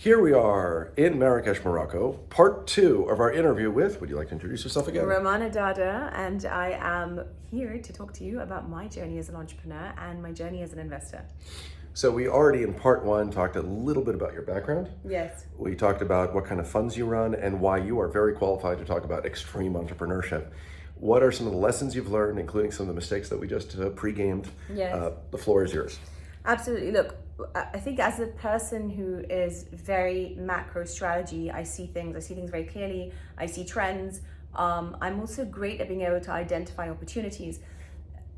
Here we are in Marrakesh, Morocco, part 2 of our interview with, would you like to introduce yourself again? Romana Dada, and I am here to talk to you about my journey as an entrepreneur and my journey as an investor. So we already in part 1 talked a little bit about your background. Yes. We talked about what kind of funds you run and why you are very qualified to talk about extreme entrepreneurship. What are some of the lessons you've learned, including some of the mistakes that we just pre-gamed? Yes. The floor is yours. Absolutely. Look, I think as a person who is very macro strategy, I see things very clearly. I see trends. I'm also great at being able to identify opportunities.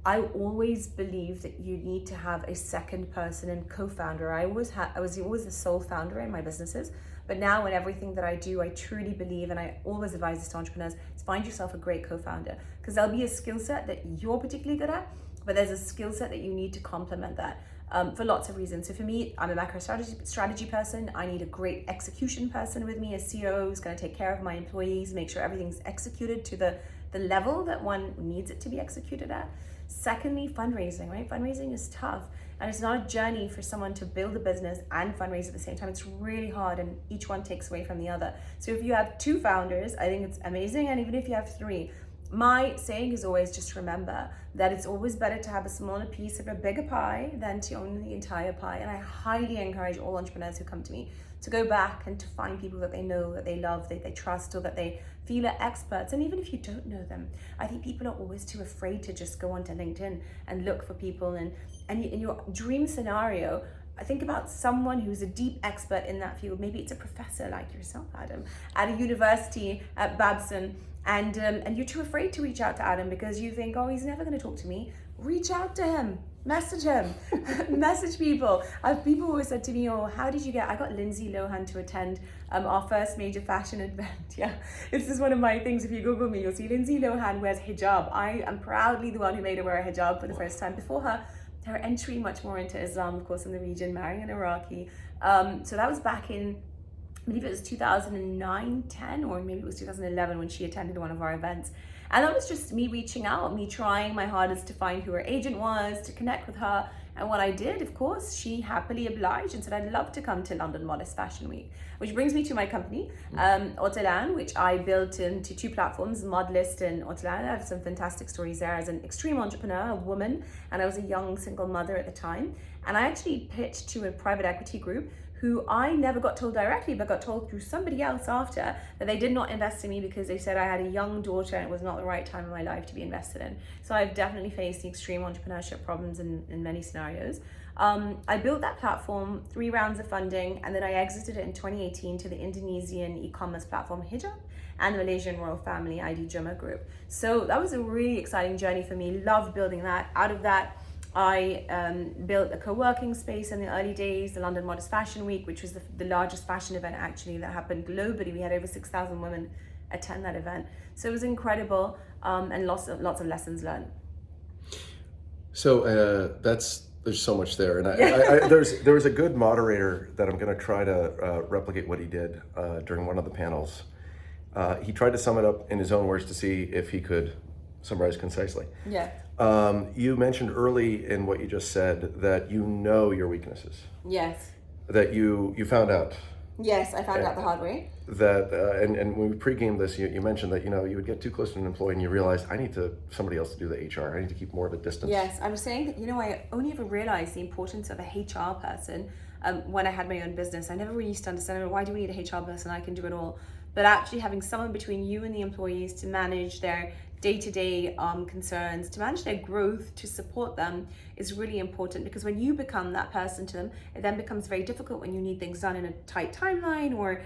I always believe that you need to have a second person and co-founder. I was always the sole founder in my businesses, but now in everything that I do, I truly believe, and I always advise this to entrepreneurs, is find yourself a great co-founder, because there'll be a skill set that you're particularly good at, but there's a skill set that you need to complement that. For lots of reasons. So for me, I'm a macro strategy person. I need a great execution person with me, a CEO who's going to take care of my employees, make sure everything's executed to the level that one needs it to be executed at. Secondly, fundraising, right? Fundraising is tough, and it's not a journey for someone to build a business and fundraise at the same time. It's really hard, and each one takes away from the other. So if you have 2 founders, I think it's amazing, and even if you have 3, my saying is always just remember that it's always better to have a smaller piece of a bigger pie than to own the entire pie. And I highly encourage all entrepreneurs who come to me to go back and to find people that they know, that they love, that they trust, or that they feel are experts. And even if you don't know them, I think people are always too afraid to just go onto LinkedIn and look for people. And in your dream scenario, I think about someone who's a deep expert in that field. Maybe it's a professor like yourself, Adam, at a university at Babson, and you're too afraid to reach out to Adam because you think, oh, he's never going to talk to me. Reach out to him, message him, message people. People always said to me, oh, how did you get? I got Lindsay Lohan to attend our first major fashion event. Yeah, this is one of my things. If you Google me, you'll see Lindsay Lohan wears hijab. I am proudly the one who made her wear a hijab for the first time. Before her entry much more into Islam, of course, in the region, marrying an Iraqi. So that was back in, I believe it was 2009, 10, or maybe it was 2011 when she attended one of our events. And that was just me reaching out, me trying my hardest to find who her agent was, to connect with her. And what I did, of course, she happily obliged and said, I'd love to come to London Modest Fashion Week, which brings me to my company, Otelan, which I built into 2 platforms, Modlist and Otelan. I have some fantastic stories there as an extreme entrepreneur, a woman, and I was a young single mother at the time. And I actually pitched to a private equity group who I never got told directly, but got told through somebody else after, that they did not invest in me because they said I had a young daughter and it was not the right time in my life to be invested in. So I've definitely faced the extreme entrepreneurship problems in many scenarios. I built that platform, 3 rounds of funding, and then I exited it in 2018 to the Indonesian e-commerce platform Hijab and the Malaysian royal family ID Jumma Group. So that was a really exciting journey for me. Loved building that. Out of that, I built a co-working space in the early days, the London Modest Fashion Week, which was the largest fashion event actually that happened globally. We had over 6,000 women attend that event. So it was incredible, and lots of lessons learned. So there's so much there, and there was a good moderator that I'm going to try to replicate what he did during one of the panels. He tried to sum it up in his own words to see if he could summarize concisely. Yeah. You mentioned early in what you just said that you know your weaknesses. Yes. That you found out. Yes, I found out the hard way. That and when we pre-gamed this, you mentioned that you would get too close to an employee and you realize I need somebody else to do the HR. I need to keep more of a distance. Yes, I was saying that I only ever realized the importance of a HR person when I had my own business. I never really used to understand why do we need a HR person? I can do it all. But actually having someone between you and the employees to manage their day-to-day concerns, to manage their growth, to support them is really important, because when you become that person to them, it then becomes very difficult when you need things done in a tight timeline or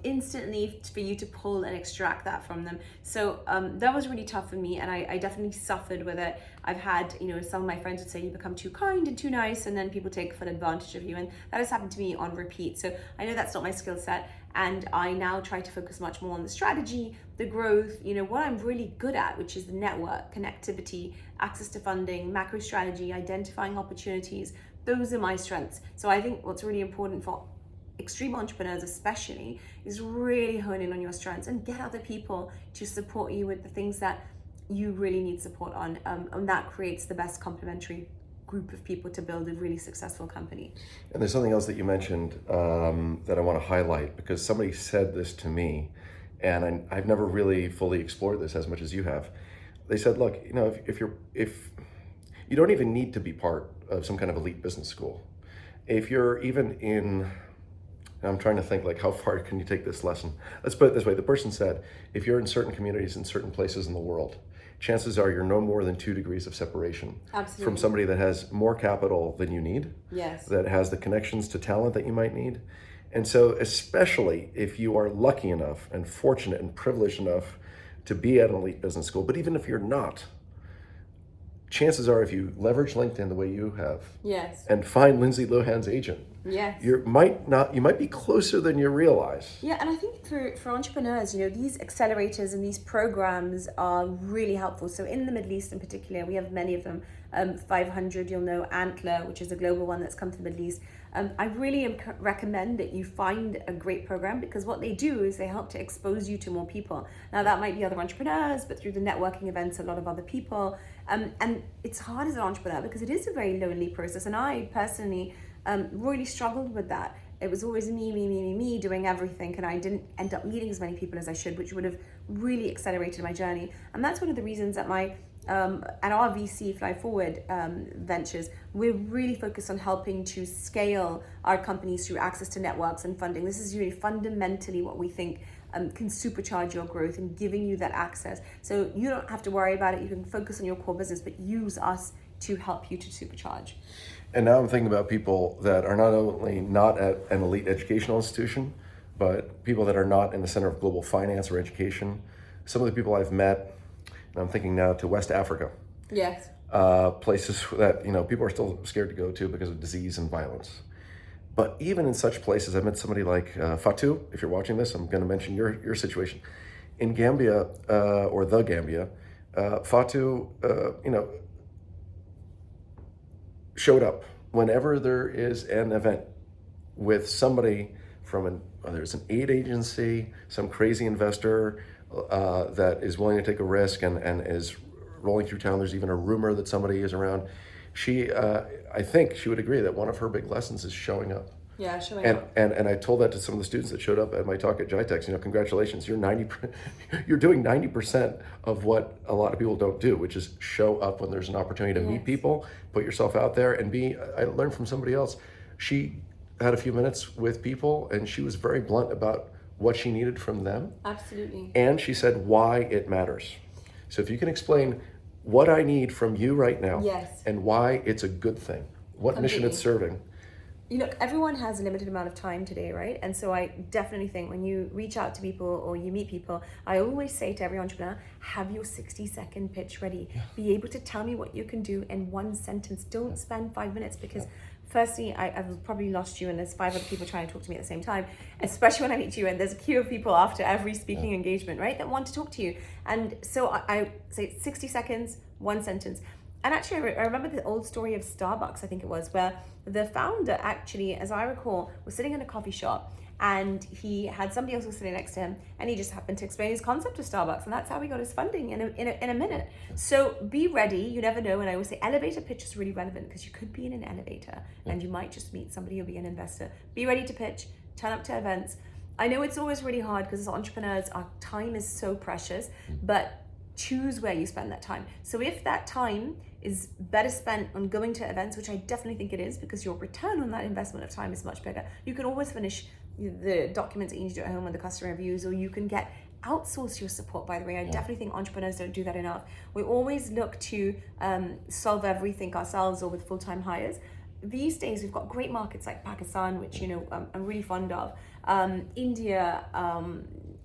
instantly for you to pull and extract that from them. So that was really tough for me, and I definitely suffered with it. I've had, some of my friends would say you become too kind and too nice, and then people take full advantage of you, and that has happened to me on repeat. So I know that's not my skill set, and I now try to focus much more on the strategy, the growth, what I'm really good at, which is the network, connectivity, access to funding, macro strategy, identifying opportunities. Those are my strengths. So I think what's really important for extreme entrepreneurs especially is really hone in on your strengths and get other people to support you with the things that you really need support on, and that creates the best complementary group of people to build a really successful company. And there's something else that you mentioned that I want to highlight, because somebody said this to me, and I've never really fully explored this as much as you have. They said, look, you know, if you don't even need to be part of some kind of elite business school. If you're even in, I'm trying to think, like, how far can you take this lesson? Let's put it this way. The person said, if you're in certain communities in certain places in the world, chances are you're no more than 2 degrees of separation from somebody that has more capital than you need, yes, that has the connections to talent that you might need. And so especially if you are lucky enough and fortunate and privileged enough to be at an elite business school, but even if you're not, chances are if you leverage LinkedIn the way you have, yes, and find Lindsay Lohan's agent, yes, you might be closer than you realize. Yeah, and I think for entrepreneurs, you know, these accelerators and these programs are really helpful. So in the Middle East in particular, we have many of them. 500, you'll know Antler, which is a global one that's come to the Middle East. I really recommend that you find a great program, because what they do is they help to expose you to more people. Now that might be other entrepreneurs, but through the networking events, a lot of other people. And it's hard as an entrepreneur because it is a very lonely process. And I personally really struggled with that. It was always me doing everything, and I didn't end up meeting as many people as I should, which would have really accelerated my journey. And that's one of the reasons that at our VC Fly Forward ventures, we're really focused on helping to scale our companies through access to networks and funding. This is really fundamentally what we think can supercharge your growth and giving you that access. So you don't have to worry about it. You can focus on your core business, but use us to help you to supercharge. And now I'm thinking about people that are not only not at an elite educational institution, but people that are not in the center of global finance or education. Some of the people I've met, and I'm thinking now to West Africa. Yes. Places that, you know, people are still scared to go to because of disease and violence. But even in such places, I met somebody like Fatou. If you're watching this, I'm going to mention your situation. In Gambia, or the Gambia, Fatou, you know, showed up whenever there is an event with somebody from there's an aid agency, some crazy investor that is willing to take a risk and is rolling through town. There's even a rumor that somebody is around. She, I think she would agree that one of her big lessons is showing up. Yeah, showing up. And I told that to some of the students that showed up at my talk at GITEX. You know, congratulations, you're doing 90% of what a lot of people don't do, which is show up when there's an opportunity to meet people, put yourself out there, and I learned from somebody else. She had a few minutes with people, and she was very blunt about what she needed from them. Absolutely. And she said why it matters. So if you can explain what I need from you right now, yes, and why it's a good thing, what mission it's serving. You know, everyone has a limited amount of time today, right? And so I definitely think when you reach out to people or you meet people, I always say to every entrepreneur, have your 60-second pitch ready. Yeah. Be able to tell me what you can do in one sentence. Don't spend 5 minutes, because firstly, I've probably lost you and there's 5 other people trying to talk to me at the same time, especially when I meet you and there's a queue of people after every speaking engagement, right, that want to talk to you. And so I say 60 seconds, one sentence. And actually, I remember the old story of Starbucks, I think it was, where the founder actually, as I recall, was sitting in a coffee shop and he had somebody else was sitting next to him, and he just happened to explain his concept of Starbucks, and that's how he got his funding in a minute. So be ready, you never know. And I always say elevator pitch is really relevant, because you could be in an elevator and you might just meet somebody who'll be an investor. Be ready to pitch, turn up to events. I know it's always really hard because as entrepreneurs, our time is so precious, but choose where you spend that time. So if that time is better spent on going to events, which I definitely think it is, because your return on that investment of time is much bigger. You can always finish the documents that you need to do at home with the customer reviews, or you can outsource your support, by the way. I definitely think entrepreneurs don't do that enough. We always look to solve everything ourselves or with full-time hires. These days, we've got great markets like Pakistan, which, you know, I'm really fond of, India,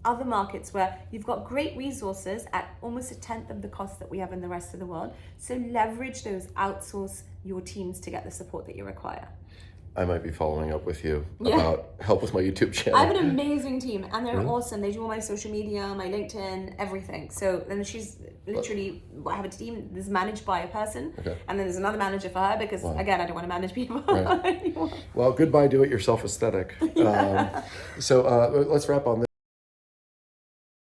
other markets where you've got great resources at almost 1/10 of the cost that we have in the rest of the world. So leverage those, outsource your teams to get the support that you require. I might be following up with you about help with my YouTube channel. I have an amazing team, and they're awesome. They do all my social media, my LinkedIn, everything. So then she's literally, I have a team that's managed by a person, and then there's another manager for her, because again, I don't want to manage people anymore. Well, goodbye do-it-yourself aesthetic. So let's wrap on this.